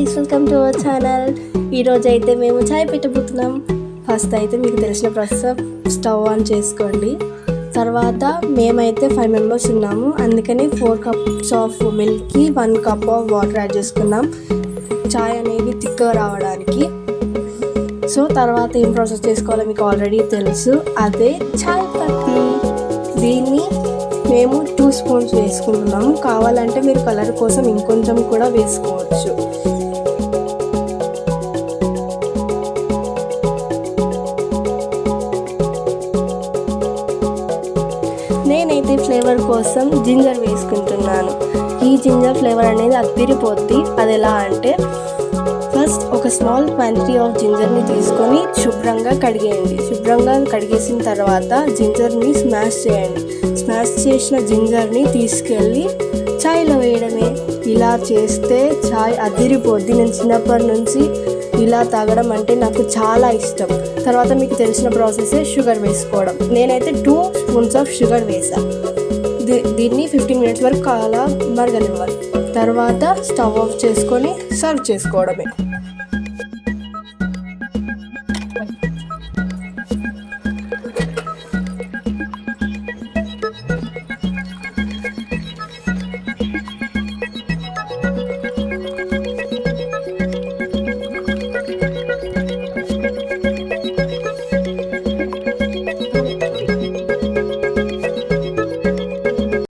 Guys, welcome to our channel. ఈరోజు అయితే మేము చాయ్ పెట్టబోతున్నాం. ఫస్ట్ అయితే మీకు తెలిసిన ప్రాసెస్, స్టవ్ ఆన్ చేసుకోండి. తర్వాత మేమైతే 5 మెంబర్స్ ఉన్నాము, అందుకని 4 కప్స్ ఆఫ్ మిల్క్కి 1 కప్ ఆఫ్ వాటర్ యాడ్ చేసుకున్నాం, చాయ్ అనేది థిక్గా రావడానికి. సో తర్వాత ఏం ప్రాసెస్ చేసుకోవాలో మీకు ఆల్రెడీ తెలుసు, అదే చాయ్ పత్తి. దీన్ని మేము 2 స్పూన్స్ వేసుకుంటున్నాము. కావాలంటే మీరు కలర్ కోసం ఇంకొంచెం కూడా వేసుకోవచ్చు. నేనైతే ఫ్లేవర్ కోసం జింజర్ వేసుకుంటున్నాను. ఈ జింజర్ ఫ్లేవర్ అనేది అదిరిపోద్ది. అది ఎలా అంటే, ఫస్ట్ ఒక స్మాల్ క్వాంటిటీ ఆఫ్ జింజర్ని తీసుకొని శుభ్రంగా కడిగేయండి. శుభ్రంగా కడిగేసిన తర్వాత జింజర్ని స్మాష్ చేయండి. స్మాష్ చేసిన జింజర్ని తీసుకెళ్ళి చాయ్లో వేయడమే. ఇలా చేస్తే చాయ్ అదిరిపోద్ది. నేను చిన్నప్పటి నుంచి ఇలా తాగడం అంటే నాకు చాలా ఇష్టం. తర్వాత మీకు తెలిసిన ప్రాసెసే షుగర్ వేసుకోవడం. నేనైతే 2 స్పూన్స్ ఆఫ్ షుగర్ వేసాను. దీన్ని 15 మినిట్స్ వరకు అలా మరగనివ్వాలి. తర్వాత స్టవ్ ఆఫ్ చేసుకొని సర్వ్ చేసుకోవడమే.